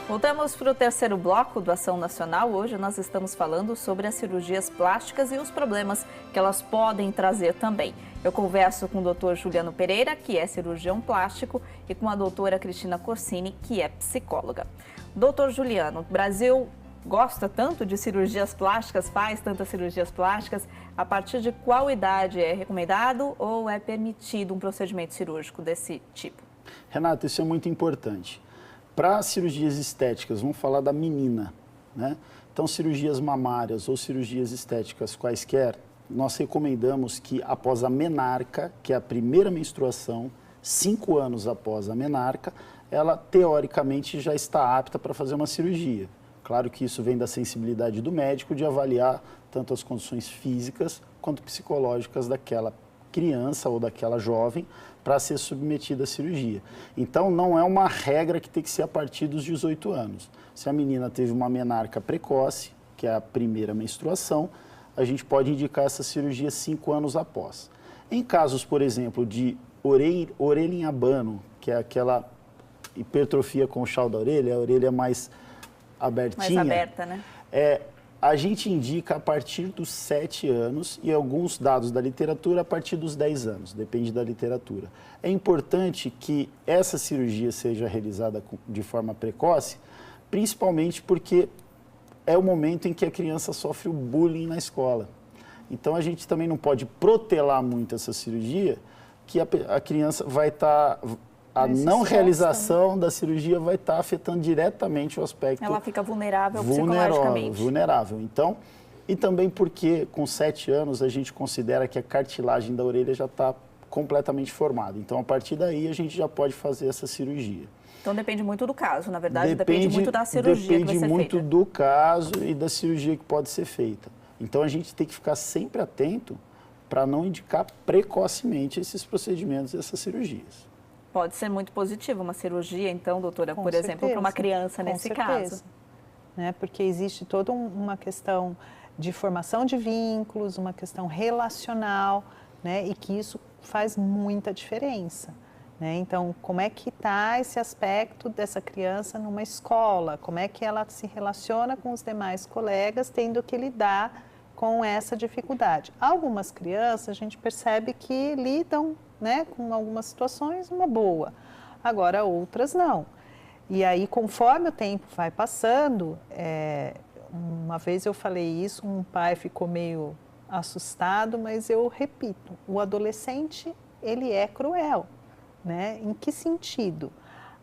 Voltamos para o terceiro bloco do Ação Nacional. Hoje nós estamos falando sobre as cirurgias plásticas e os problemas que elas podem trazer também. Eu converso com o Dr. Juliano Pereira, que é cirurgião plástico, e com a doutora Cristina Corsini, que é psicóloga. Doutor Juliano, o Brasil gosta tanto de cirurgias plásticas, faz tantas cirurgias plásticas. A partir de qual idade é recomendado ou é permitido um procedimento cirúrgico desse tipo? Renata, isso é muito importante. Para cirurgias estéticas, vamos falar da menina, né? Então, cirurgias mamárias ou cirurgias estéticas quaisquer, nós recomendamos que após a menarca, que é a primeira menstruação, 5 anos após a menarca, ela teoricamente já está apta para fazer uma cirurgia. Claro que isso vem da sensibilidade do médico de avaliar tanto as condições físicas quanto psicológicas daquela criança ou daquela jovem para ser submetida à cirurgia. Então, não é uma regra que tem que ser a partir dos 18 anos. Se a menina teve uma menarca precoce, que é a primeira menstruação, a gente pode indicar essa cirurgia 5 anos após. Em casos, por exemplo, de orelha em abano, que é aquela hipertrofia conchal da orelha, a orelha mais abertinha. Mais aberta, né? A gente indica a partir dos 7 anos e alguns dados da literatura a partir dos 10 anos, depende da literatura. É importante que essa cirurgia seja realizada de forma precoce, principalmente porque é o momento em que a criança sofre o bullying na escola. Então, a gente também não pode protelar muito essa cirurgia, que a criança vai estar... A não realização da cirurgia vai estar afetando diretamente o aspecto... Ela fica vulnerável psicologicamente. Vulnerável. Então, e também porque com 7 anos a gente considera que a cartilagem da orelha já está completamente formada. Então, a partir daí, a gente já pode fazer essa cirurgia. Então, depende muito do caso, na verdade, depende muito da cirurgia que vai ser feita. Depende muito do caso e da cirurgia que pode ser feita. Então, a gente tem que ficar sempre atento para não indicar precocemente esses procedimentos e essas cirurgias. Pode ser muito positivo uma cirurgia, então, doutora, por exemplo, para uma criança nesse caso. Né? Porque existe toda uma questão de formação de vínculos, uma questão relacional, né? E que isso faz muita diferença. Né? Então, como é que está esse aspecto dessa criança numa escola? Como é que ela se relaciona com os demais colegas, tendo que lidar com essa dificuldade? Algumas crianças, a gente percebe que lidam, né, com algumas situações, uma boa. Agora, outras não. E aí, conforme o tempo vai passando, uma vez eu falei isso, um pai ficou meio assustado, mas eu repito, o adolescente, ele é cruel, né? Em que sentido?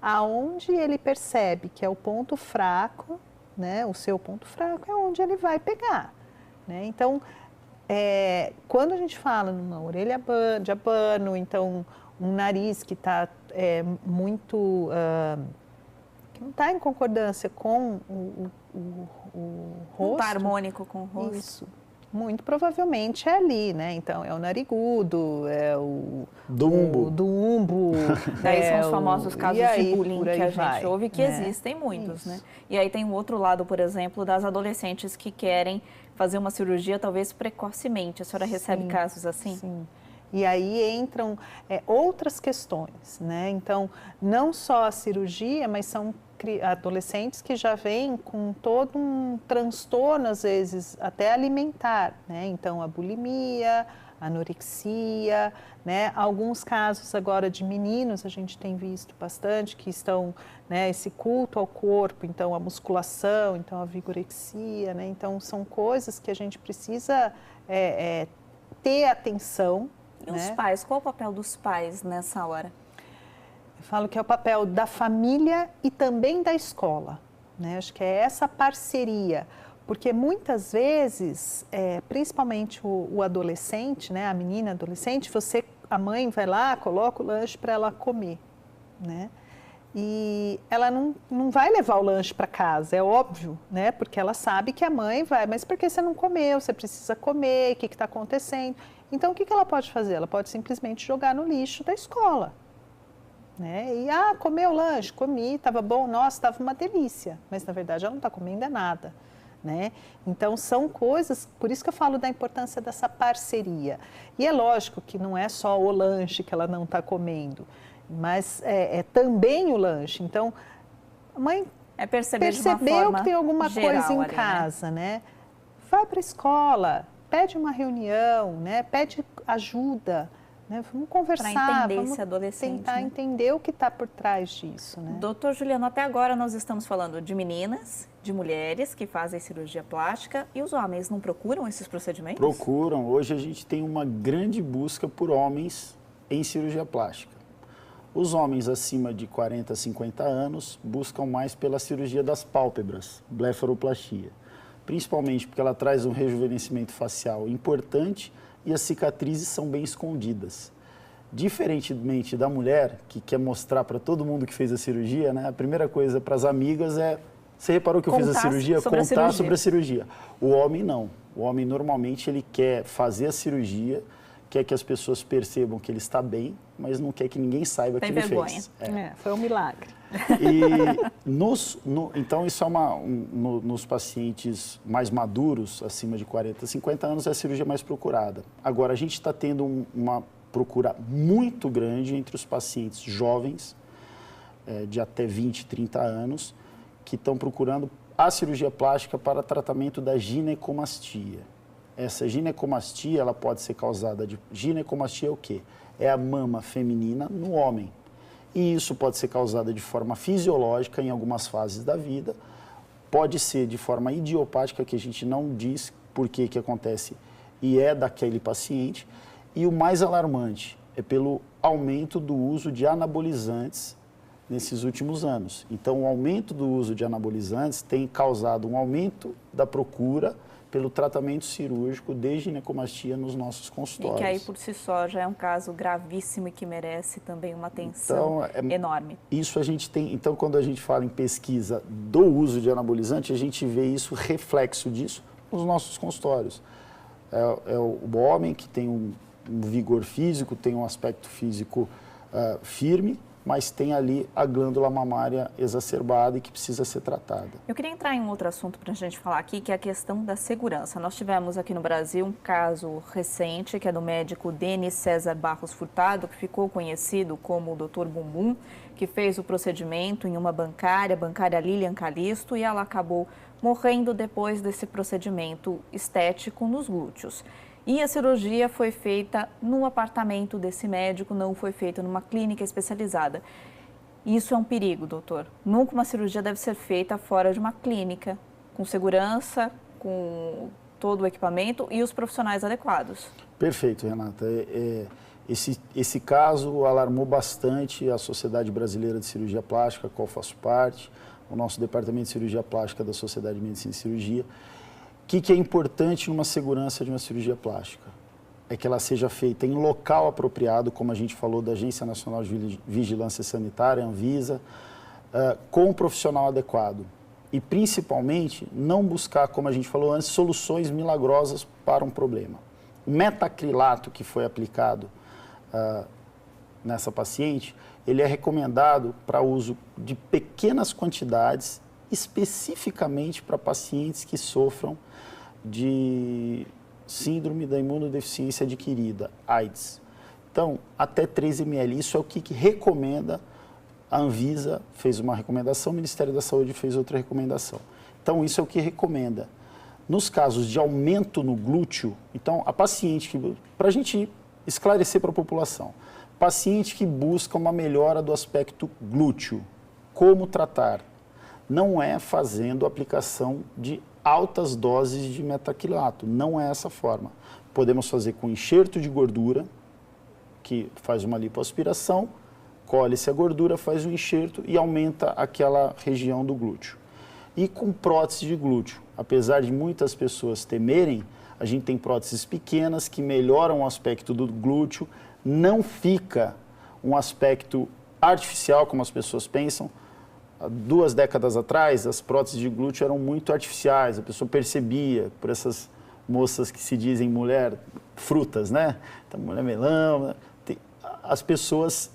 Aonde ele percebe que é o ponto fraco, né, o seu ponto fraco é onde ele vai pegar, né? Então, quando a gente fala numa orelha de abano, então um nariz que está muito, que não está em concordância com o rosto. Não está harmônico com o rosto. Isso, muito provavelmente é ali, né? Então é o narigudo, é o dumbo. Daí são os famosos casos de bullying que a gente ouve, que né? existem muitos, Isso. né? E aí tem o outro lado, por exemplo, das adolescentes que querem fazer uma cirurgia talvez precocemente. A senhora recebe casos assim? Sim. E aí entram outras questões, né? Então, não só a cirurgia, mas são adolescentes que já vêm com todo um transtorno, às vezes, até alimentar, né? Então, a bulimia, a anorexia, né? Alguns casos agora de meninos, a gente tem visto bastante, que estão, né, esse culto ao corpo, então a musculação, então a vigorexia, né? Então, são coisas que a gente precisa ter atenção. E os pais? Qual o papel dos pais nessa hora? Eu falo que é o papel da família e também da escola, né? Acho que é essa parceria, porque muitas vezes, principalmente o adolescente, né? A menina adolescente, a mãe vai lá, coloca o lanche para ela comer, né? E ela não vai levar o lanche para casa, é óbvio, né? Porque ela sabe que a mãe vai, mas por que você não comeu? Você precisa comer, o que está acontecendo? Então, o que ela pode fazer? Ela pode simplesmente jogar no lixo da escola, né? E, comeu o lanche, comi, estava bom, nossa, estava uma delícia. Mas, na verdade, ela não está comendo nada, né? Então, são coisas, por isso que eu falo da importância dessa parceria. E é lógico que não é só o lanche que ela não está comendo, mas é também o lanche. Então, a mãe É perceber de uma forma que tem alguma geral coisa em ali, casa, né? Vai para a escola, pede uma reunião, né? Pede ajuda, né? Vamos conversar, para entender vamos esse adolescente, tentar né? entender o que está por trás disso, né? Doutor Juliano, até agora nós estamos falando de meninas, de mulheres que fazem cirurgia plástica, e os homens não procuram esses procedimentos? Procuram. Hoje a gente tem uma grande busca por homens em cirurgia plástica. Os homens acima de 40, 50 anos buscam mais pela cirurgia das pálpebras, blefaroplastia. Principalmente porque ela traz um rejuvenescimento facial importante e as cicatrizes são bem escondidas. Diferentemente da mulher, que quer mostrar para todo mundo que fez a cirurgia, né? A primeira coisa para as amigas é: você reparou que eu fiz a cirurgia? Contar sobre a cirurgia. O homem não. O homem normalmente ele quer fazer a cirurgia, quer que as pessoas percebam que ele está bem, mas não quer que ninguém saiba que ele fez. Foi um milagre. Então, isso é nos pacientes mais maduros, acima de 40, 50 anos, é a cirurgia mais procurada. Agora, a gente está tendo uma procura muito grande entre os pacientes jovens, de até 20, 30 anos, que estão procurando a cirurgia plástica para tratamento da ginecomastia. Essa ginecomastia, ela pode ser causada de... Ginecomastia é o quê? É a mama feminina no homem. E isso pode ser causada de forma fisiológica em algumas fases da vida, pode ser de forma idiopática, que a gente não diz por que acontece e é daquele paciente. E o mais alarmante é pelo aumento do uso de anabolizantes nesses últimos anos. Então, o aumento do uso de anabolizantes tem causado um aumento da procura pelo tratamento cirúrgico de ginecomastia nos nossos consultórios. E que aí, por si só, já é um caso gravíssimo e que merece também uma atenção enorme. Isso a gente tem... Então, quando a gente fala em pesquisa do uso de anabolizante, a gente vê isso, reflexo disso, nos nossos consultórios. É o homem que tem um vigor físico, tem um aspecto físico firme, mas tem ali a glândula mamária exacerbada e que precisa ser tratada. Eu queria entrar em um outro assunto para a gente falar aqui, que é a questão da segurança. Nós tivemos aqui no Brasil um caso recente, que é do médico Denis César Barros Furtado, que ficou conhecido como o Dr. Bumbum, que fez o procedimento em uma bancária Lilian Calisto, e ela acabou morrendo depois desse procedimento estético nos glúteos. E a cirurgia foi feita no apartamento desse médico, não foi feita numa clínica especializada. Isso é um perigo, doutor. Nunca uma cirurgia deve ser feita fora de uma clínica, com segurança, com todo o equipamento e os profissionais adequados. Perfeito, Renata. Esse caso alarmou bastante a Sociedade Brasileira de Cirurgia Plástica, a qual faço parte, o nosso Departamento de Cirurgia Plástica da Sociedade de Medicina e Cirurgia. O que é importante numa segurança de uma cirurgia plástica? É que ela seja feita em local apropriado, como a gente falou da Agência Nacional de Vigilância Sanitária, Anvisa, com um profissional adequado. E, principalmente, não buscar, como a gente falou antes, soluções milagrosas para um problema. O metacrilato que foi aplicado nessa paciente, ele é recomendado para uso de pequenas quantidades, especificamente para pacientes que sofram de síndrome da imunodeficiência adquirida, AIDS. Então, até 3 ml, isso é o que recomenda. A Anvisa fez uma recomendação, o Ministério da Saúde fez outra recomendação. Então, isso é o que recomenda. Nos casos de aumento no glúteo, então, a paciente, para a gente esclarecer para a população, paciente que busca uma melhora do aspecto glúteo, como tratar? Não é fazendo aplicação de altas doses de metacrilato, não é essa forma. Podemos fazer com enxerto de gordura, que faz uma lipoaspiração, colhe-se a gordura, faz um enxerto e aumenta aquela região do glúteo. E com prótese de glúteo, apesar de muitas pessoas temerem, a gente tem próteses pequenas que melhoram o aspecto do glúteo, não fica um aspecto artificial, como as pessoas pensam. Há 2 décadas atrás, as próteses de glúteo eram muito artificiais, a pessoa percebia, por essas moças que se dizem mulher frutas, né? Então, mulher melão, né? As pessoas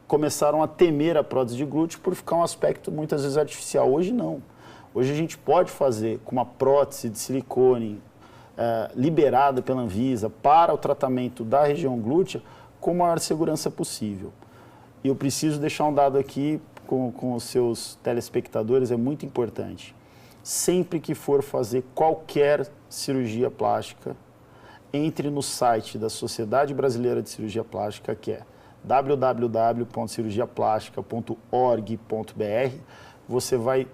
começaram a temer a prótese de glúteo por ficar um aspecto muitas vezes artificial. Hoje não. Hoje a gente pode fazer com uma prótese de silicone liberada pela Anvisa para o tratamento da região glútea com a maior segurança possível. E eu preciso deixar um dado aqui com os seus telespectadores é muito importante. Sempre que for fazer qualquer cirurgia plástica, entre no site da Sociedade Brasileira de Cirurgia Plástica, que é www.cirurgiaplástica.org.br. Você vai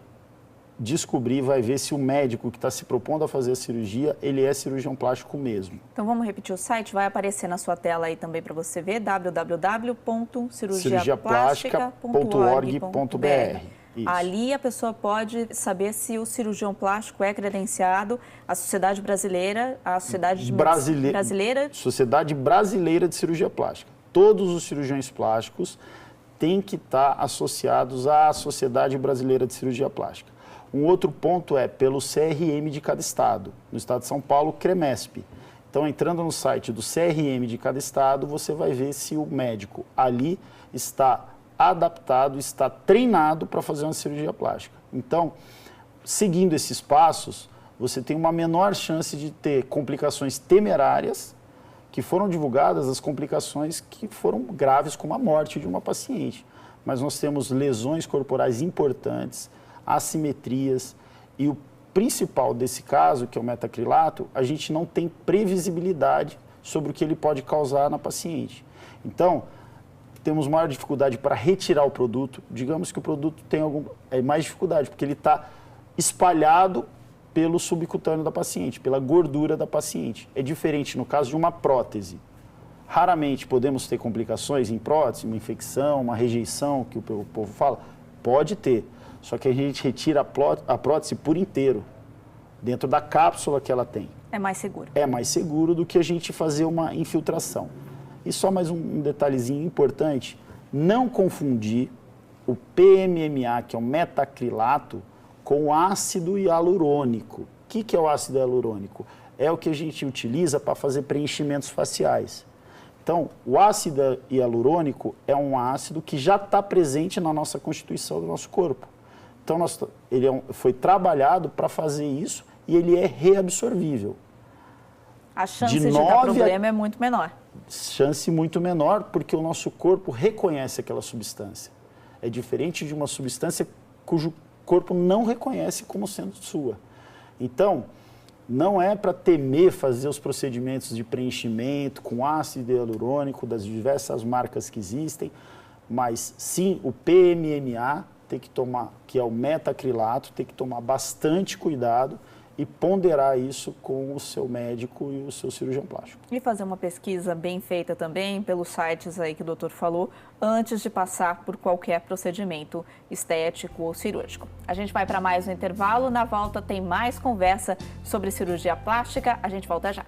descobrir, vai ver se o médico que está se propondo a fazer a cirurgia, ele é cirurgião plástico mesmo. Então vamos repetir o site, vai aparecer na sua tela aí também para você ver, www.cirurgiaplástica.org.br. Ali a pessoa pode saber se o cirurgião plástico é credenciado à Sociedade Brasileira, à Sociedade Brasileira de Cirurgia Plástica. Todos os cirurgiões plásticos têm que estar associados à Sociedade Brasileira de Cirurgia Plástica. Um outro ponto é pelo CRM de cada estado. No estado de São Paulo, CREMESP. Então, entrando no site do CRM de cada estado, você vai ver se o médico ali está adaptado, está treinado para fazer uma cirurgia plástica. Então, seguindo esses passos, você tem uma menor chance de ter complicações temerárias, que foram divulgadas, as complicações que foram graves, como a morte de uma paciente. Mas nós temos lesões corporais importantes, assimetrias, e o principal desse caso, que é o metacrilato, a gente não tem previsibilidade sobre o que ele pode causar na paciente. Então, temos maior dificuldade para retirar o produto. Digamos que o produto tem mais dificuldade, porque ele está espalhado pelo subcutâneo da paciente, pela gordura da paciente. É diferente no caso de uma prótese. Raramente podemos ter complicações em prótese, uma infecção, uma rejeição, que o povo fala. Pode ter, só que a gente retira a prótese por inteiro, dentro da cápsula que ela tem. É mais seguro. É mais seguro do que a gente fazer uma infiltração. E só mais um detalhezinho importante, não confundir o PMMA, que é o metacrilato, com o ácido hialurônico. O que é o ácido hialurônico? É o que a gente utiliza para fazer preenchimentos faciais. Então, o ácido hialurônico é um ácido que já está presente na nossa constituição do nosso corpo. Então, ele foi trabalhado para fazer isso e ele é reabsorvível. A chance de dar problema é muito menor. Chance muito menor, porque o nosso corpo reconhece aquela substância. É diferente de uma substância cujo corpo não reconhece como sendo sua. Então, não é para temer fazer os procedimentos de preenchimento com ácido hialurônico das diversas marcas que existem, mas sim o PMMA tem que tomar, que é o metacrilato, tem que tomar bastante cuidado e ponderar isso com o seu médico e o seu cirurgião plástico. E fazer uma pesquisa bem feita também pelos sites aí que o doutor falou, antes de passar por qualquer procedimento estético ou cirúrgico. A gente vai para mais um intervalo, na volta tem mais conversa sobre cirurgia plástica, a gente volta já.